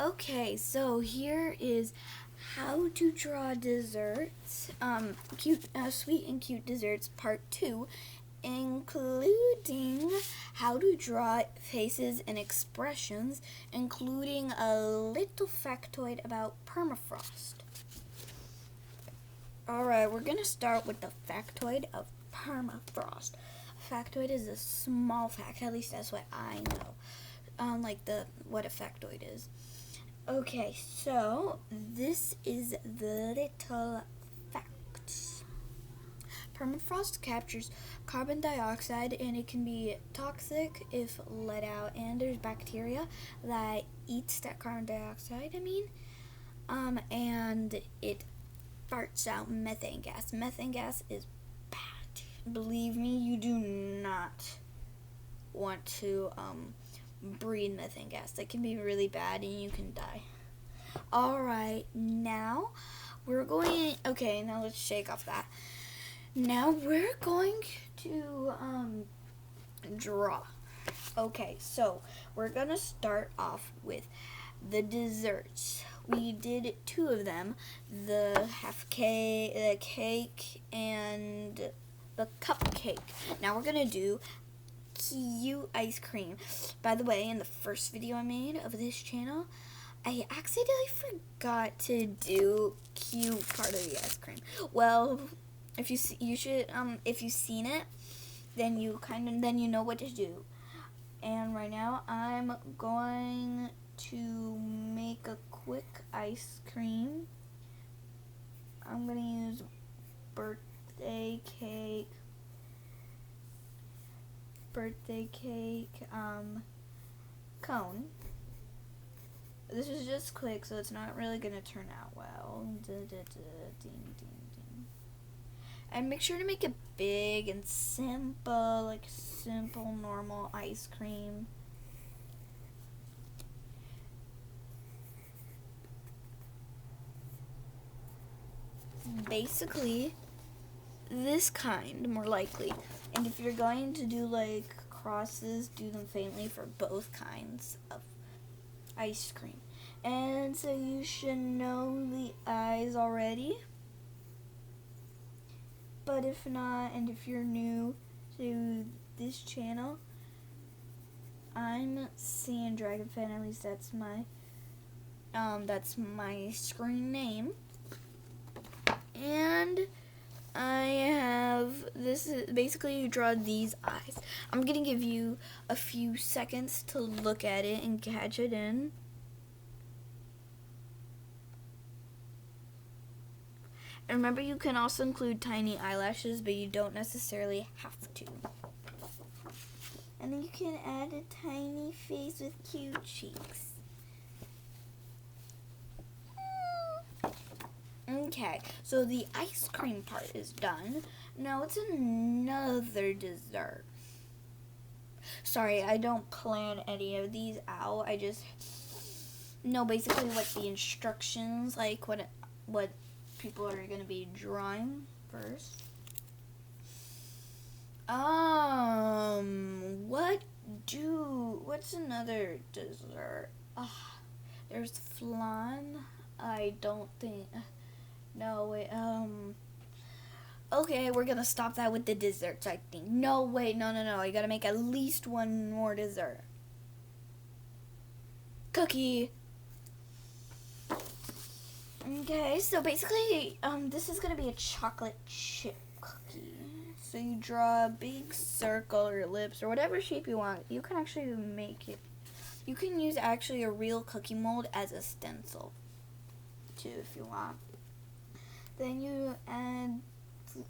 Okay, so here is how to draw desserts, sweet and cute desserts, part 2, including how to draw faces and expressions, including a little factoid about permafrost. Alright, we're going to start with the factoid of permafrost. A factoid is a small fact, at least that's what I know, what a factoid is. Okay, so this is the little facts. Permafrost captures carbon dioxide and it can be toxic if let out, and there's bacteria that eats that carbon dioxide, and it farts out methane gas. Methane gas is bad. Believe me, you do not want to breathe methane gas. That can be really bad and you can die. Alright, now now let's shake off that. Now we're going to draw. Okay, so we're gonna start off with the desserts. We did 2 of them, the cake, and the cupcake. Now we're gonna do cute ice cream. By the way, in the first video I made of this channel, I accidentally forgot to do cute part of the ice cream. Well, if you've seen it, then you know what to do. And right now I'm going to make a quick ice cream. I'm gonna use birthday cake cone. This is just quick, so it's not really gonna turn out well. And make sure to make it big and simple, like simple normal ice cream. Basically this kind, more likely. And if you're going to do like crosses, do them faintly for both kinds of ice cream. And so you should know the eyes already. But if not, and if you're new to this channel, I'm Sand Dragon Fan, at least that's my screen name. And this is basically, you draw these eyes. I'm gonna give you a few seconds to look at it and catch it in. And remember, you can also include tiny eyelashes, but you don't necessarily have to. And then you can add a tiny face with cute cheeks. Okay, so the ice cream part is done. Now it's another dessert. Sorry, I don't plan any of these out. I just know basically what the instructions, like what people are going to be drawing first. What's another dessert? There's flan. I don't think, no, wait, okay, we're gonna stop that with the desserts, I think. No, wait, no, I gotta make at least one more dessert. Cookie. Okay, so basically, this is gonna be a chocolate chip cookie. So you draw a big circle or ellipse or whatever shape you want. You can actually make it. You can use actually a real cookie mold as a stencil too if you want. Then you add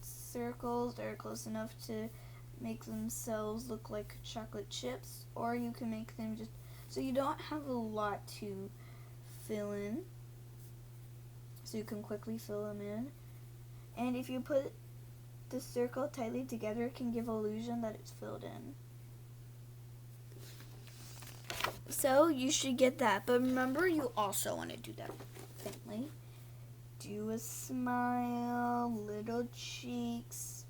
circles that are close enough to make themselves look like chocolate chips, or you can make them just so you don't have a lot to fill in. So you can quickly fill them in. And if you put the circle tightly together, it can give illusion that it's filled in. So you should get that. But remember, you also want to do that faintly. Do a smile, little cheeks.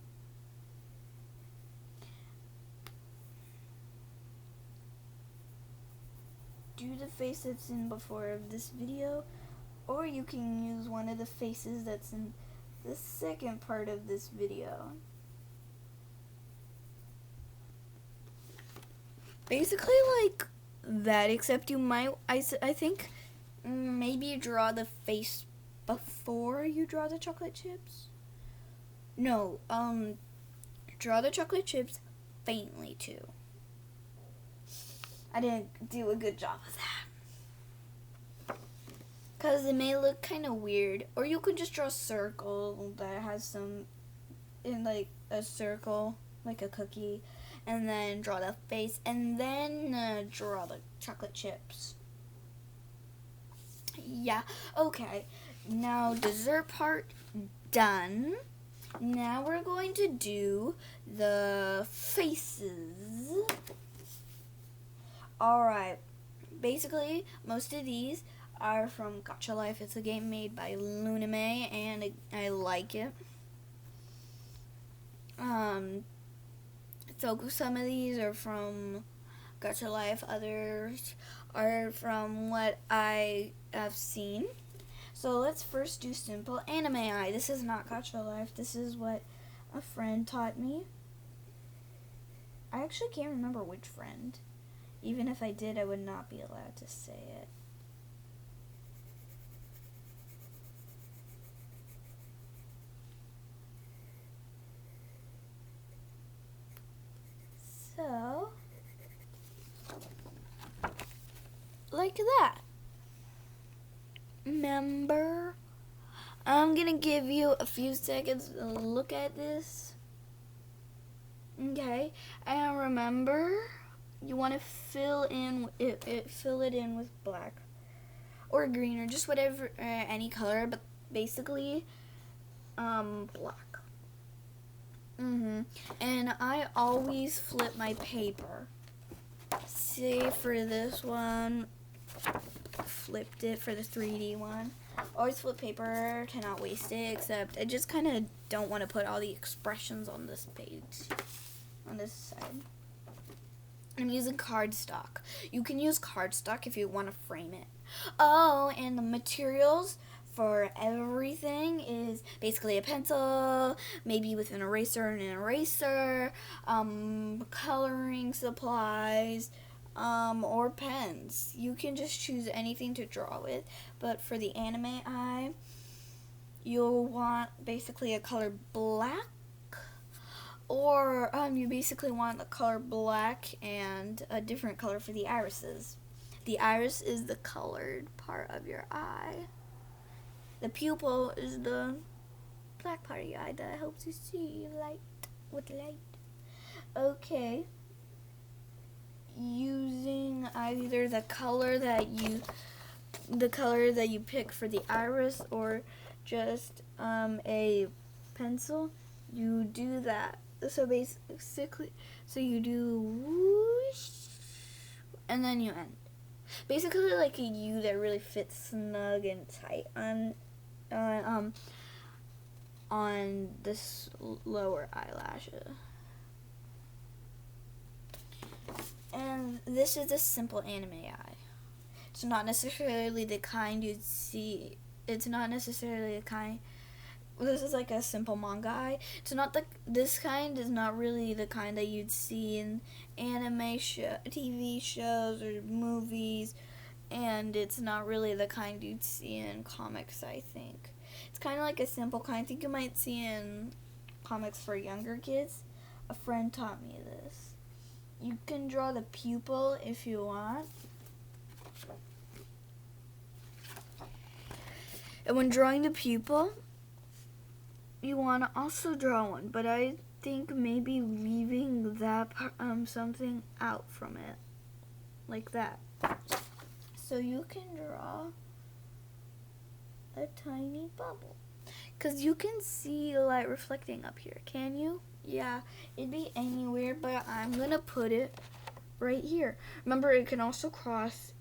do the face that's in before of this video, or you can use one of the faces that's in the second part of this video. Basically like that, except you might, I think, maybe draw the face before you draw the chocolate chips. No, draw the chocolate chips faintly too. I didn't do a good job of that, because it may look kind of weird. Or you could just draw a circle that has some, in like a circle, like a cookie, and then draw the face, and then draw the chocolate chips. Yeah, okay. Now dessert part done. Now we're going to do the faces. Alright, basically most of these are from Gacha Life. It's a game made by Luna May, and I like it. So some of these are from Gacha Life, others are from what I have seen. So let's first do simple anime eye. This is not Gacha Life. This is what a friend taught me. I actually can't remember which friend. Even if I did, I would not be allowed to say it. So, like that. Remember, I'm gonna give you a few seconds to look at this. Okay, and remember, you want to fill it in with black or green or just whatever, any color, but basically black. And I always flip my paper. Say for this one, flipped it for the 3D one. Always flip paper to not waste it, except I just kind of don't want to put all the expressions on this page, on this side. I'm using cardstock. You can use cardstock if you want to frame it. Oh, and the materials for everything is basically a pencil, maybe with an eraser and an eraser, coloring supplies, or pens. You can just choose anything to draw with, but for the anime eye, you'll want basically a color black, or you basically want the color black and a different color for the irises. The iris is the colored part of your eye. The pupil is the black part of your eye that helps you see light with light. Okay. Using either the color that you pick for the iris, or just a pencil, you do that. So basically, so you do whoosh, and then you end. Basically like a U that really fits snug and tight on this lower eyelashes. And this is a simple anime eye. It's not necessarily the kind you'd see. It's not necessarily the kind. This is like a simple manga eye. It's not this kind is not really the kind that you'd see in anime TV shows or movies, and it's not really the kind you'd see in comics, I think. It's kind of like a simple kind. I think you might see in comics for younger kids. A friend taught me this. You can draw the pupil if you want. And when drawing the pupil, you want to also draw one, but I think maybe leaving that part, something out from it, like that. So you can draw a tiny bubble, because you can see light reflecting up here, can you? Yeah, it'd be anywhere, but I'm gonna put it right here. Remember, it can also cross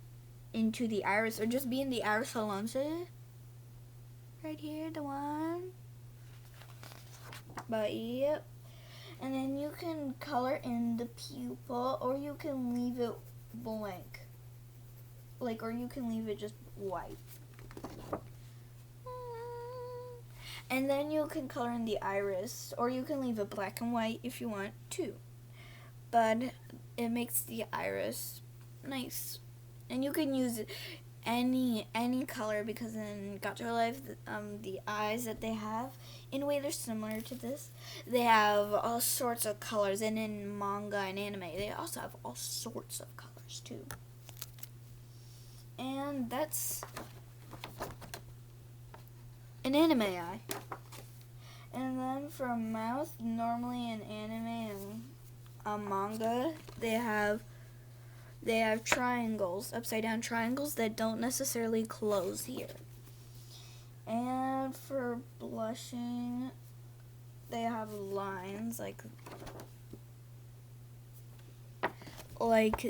into the iris, or just be in the iris alone. So right here, the one. But yep. And then you can color in the pupil, or you can leave it blank. like, or you can leave it just white. And then you can color in the iris, or you can leave it black and white if you want to. But it makes the iris nice. And you can use any color, because in Gacha Life, the eyes that they have, in a way they're similar to this. They have all sorts of colors, and in manga and anime, they also have all sorts of colors too. And that's an anime eye. And then for mouth, normally in anime and manga, they have triangles, upside down triangles that don't necessarily close here. And for blushing, they have lines like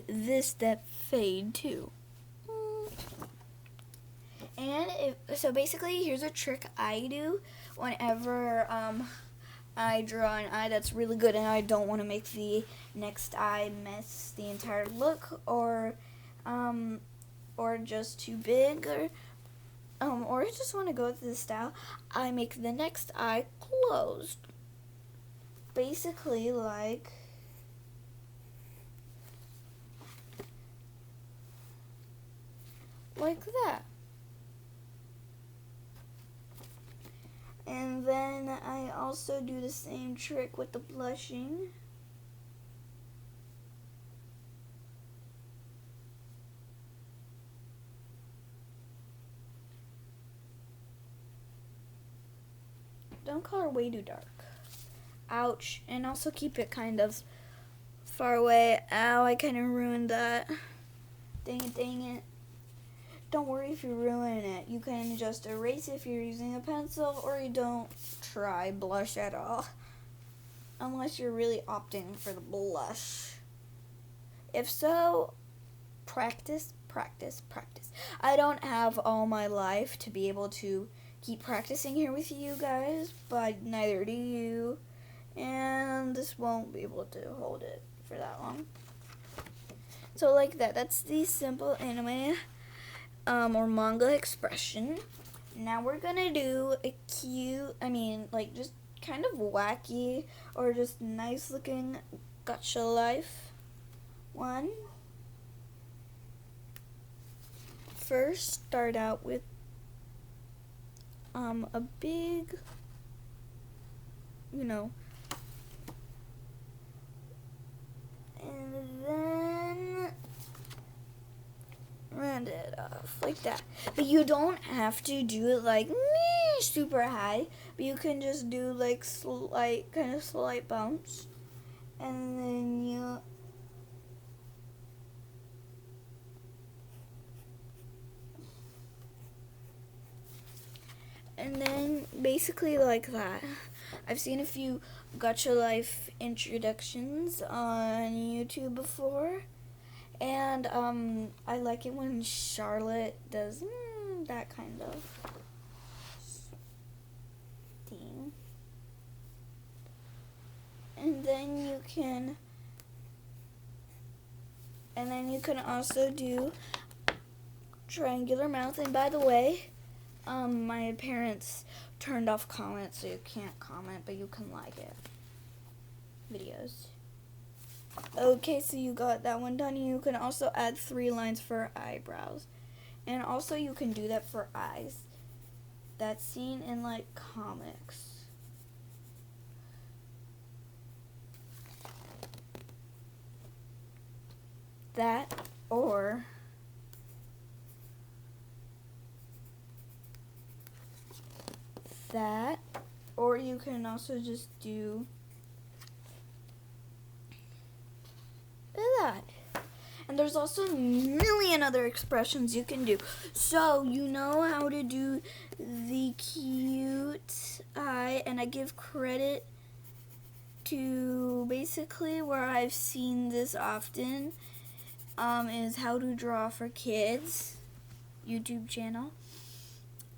this that fade too. And so basically, here's a trick I do whenever I draw an eye that's really good and I don't want to make the next eye mess the entire look, or just too big, or I just want to go with this style. I make the next eye closed, basically like that. And then I also do the same trick with the blushing. Don't color way too dark. Ouch. And also keep it kind of far away. Ow, I kind of ruined that. Dang it. Don't worry if you ruin it. You can just erase it if you're using a pencil, or you don't try blush at all. Unless you're really opting for the blush. If so, practice. I don't have all my life to be able to keep practicing here with you guys, but neither do you. And this won't be able to hold it for that long. So like that. That's the simple anime or manga expression. Now we're gonna do a cute, just kind of wacky or just nice looking Gacha Life one. First, start out with a big, and then round it off like that. But you don't have to do it like super high, but you can just do like slight bumps, and then basically like that. I've seen a few Gacha Life introductions on YouTube before, and I like it when Charlotte does that kind of thing. And then you can also do triangular mouth. And by the way, my parents turned off comments, so you can't comment, but you can like it. Videos. Okay, so you got that one done. You can also add 3 lines for eyebrows. And also you can do that for eyes. That's seen in like comics. That, or you can also just do that. And there's also a million other expressions you can do. So you know how to do the cute eye, and I give credit to basically where I've seen this often, is How to Draw for Kids YouTube channel.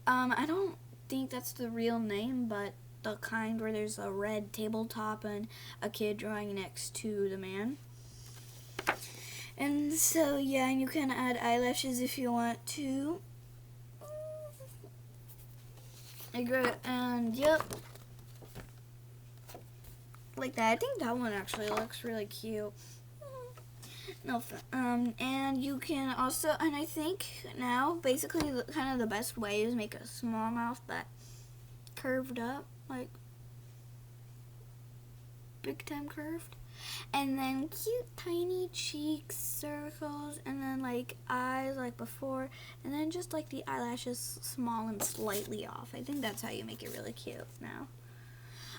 I don't think that's the real name, but the kind where there's a red tabletop and a kid drawing next to the man. And so yeah, and you can add eyelashes if you want to. And yep, like that. I think that one actually looks really cute. No, and you can also, and I think now basically kind of the best way is make a small mouth that curved up, like big time curved, and then cute tiny cheeks, circles, and then like eyes like before, and then just like the eyelashes small and slightly off. I think that's how you make it really cute now.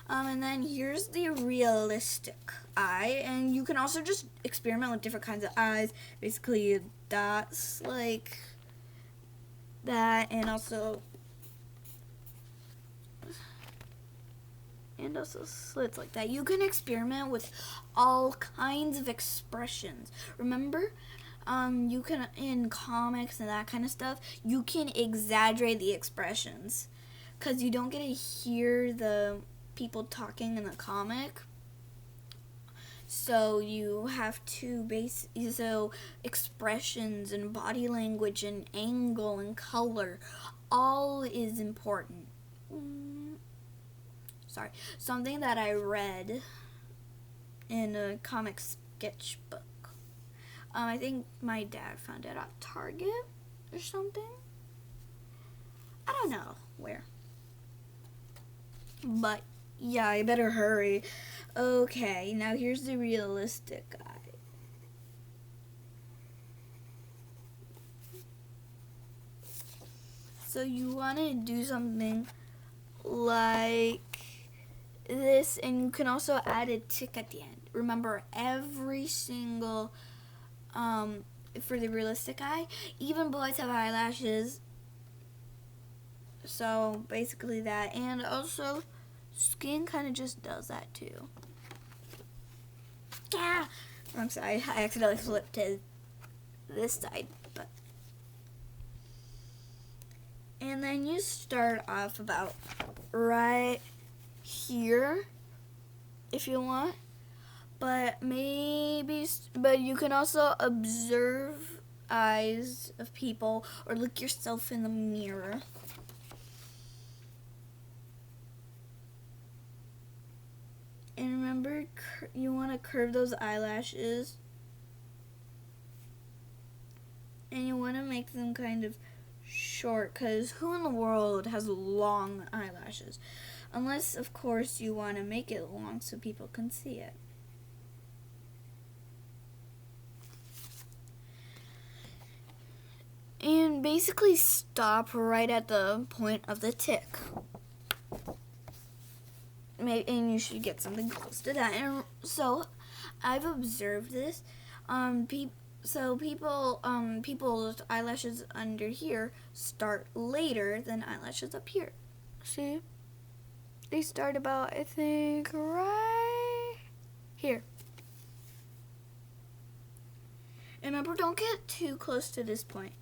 And then here's the realistic eye, and you can also just experiment with different kinds of eyes. Basically, dots like that, and also slits like that. You can experiment with all kinds of expressions. Remember, you can, in comics and that kind of stuff, you can exaggerate the expressions because you don't get to hear the people talking in the comic, so you have to so expressions and body language and angle and color all is important. Sorry, something that I read in a comic sketchbook. I think my dad found it at Target or something. I don't know where, but yeah, I better hurry. Okay, now here's the realistic eye. So you want to do something like this, and you can also add a tick at the end. Remember, every single, for the realistic eye, even boys have eyelashes. So basically that, and also skin kind of just does that too. Yeah, I'm sorry, I accidentally flipped to this side, but. And then you start off about right here, if you want, but you can also observe eyes of people or look yourself in the mirror. And remember, you want to curve those eyelashes. And you want to make them kind of short, because who in the world has long eyelashes? Unless, of course, you want to make it long so people can see it. And basically stop right at the point of the tick. And you should get something close to that. And so I've observed this. People's eyelashes under here start later than eyelashes up here. See? They start about, I think, right here. And remember, don't get too close to this point.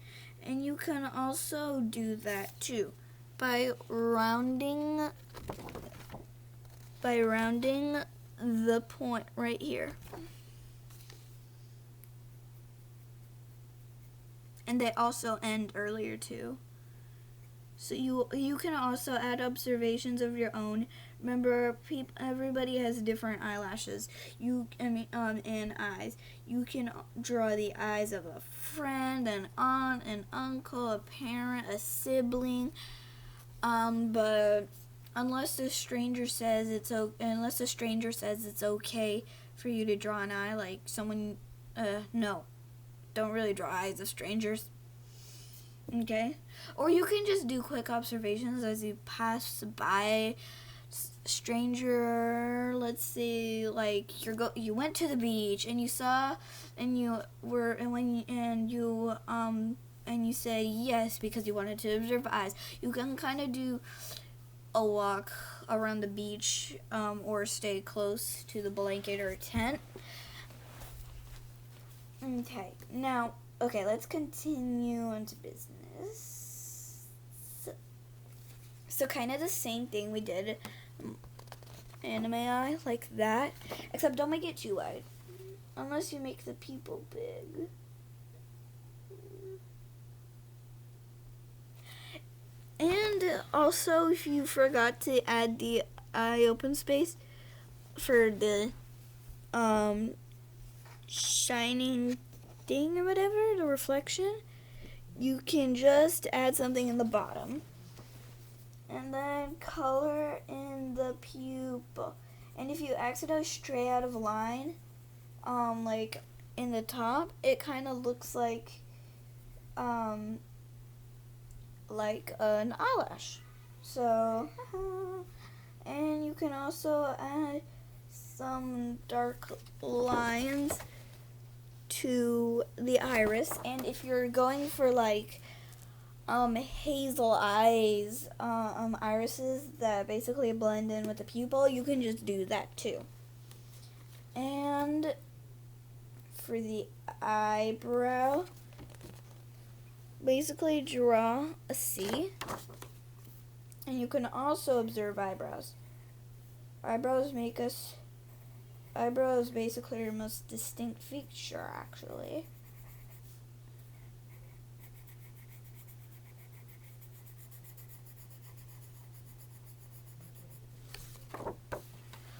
And you can also do that too by rounding the point right here. And they also end earlier too. So you can also add observations of your own. Remember, everybody has different eyelashes. And eyes. You can draw the eyes of a friend, an aunt, an uncle, a parent, a sibling. But unless the stranger says it's okay for you to draw an eye, like someone, no, don't really draw eyes of strangers. Okay, or you can just do quick observations as you pass by stranger. Let's see, like you went to the beach and you saw, and you say yes because you wanted to observe eyes. You can kind of do a walk around the beach, or stay close to the blanket or tent. Okay, now, let's continue into business. So kind of the same thing we did anime eye, like that, except don't make it too wide. unless you make the pupil big. And also, if you forgot to add the eye open space for the shining thing or whatever, the reflection, you can just add something in the bottom. And then color in the pupil. And if you accidentally stray out of line, like in the top, it kind of looks like an eyelash. So, and you can also add some dark lines to the iris. And if you're going for like hazel eyes, irises that basically blend in with the pupil, you can just do that too. And for the eyebrow, basically draw a C, and you can also observe eyebrows. Eyebrows basically your most distinct feature, actually.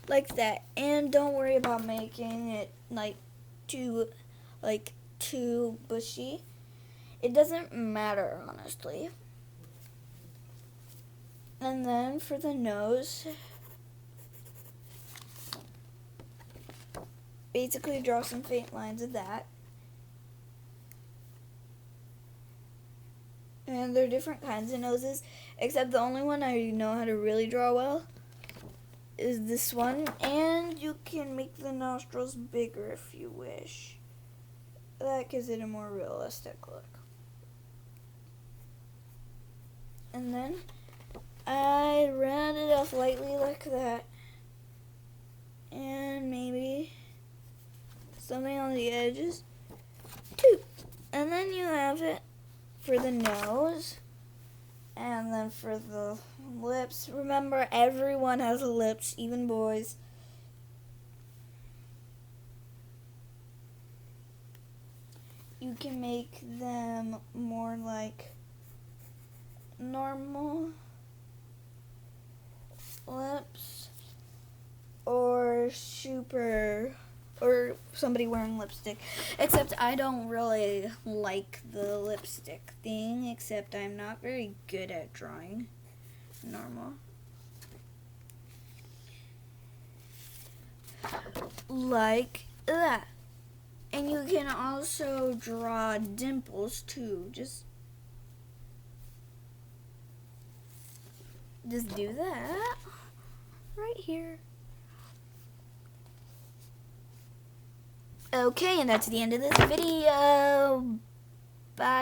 Like that. And don't worry about making it too bushy. It doesn't matter, honestly. And then for the nose, basically draw some faint lines of that. And there are different kinds of noses, except the only one I know how to really draw well is this one. And you can make the nostrils bigger if you wish. That gives it a more realistic look. And then I round it off lightly like that. And maybe something on the edges too. And then you have it for the nose. And then for the lips, remember everyone has lips, even boys. You can make them more like normal lips or somebody wearing lipstick. Except I don't really like the lipstick thing, except I'm not very good at drawing normal. Like that. And you can also draw dimples too. Just do that right here. Okay, and that's the end of this video. Bye.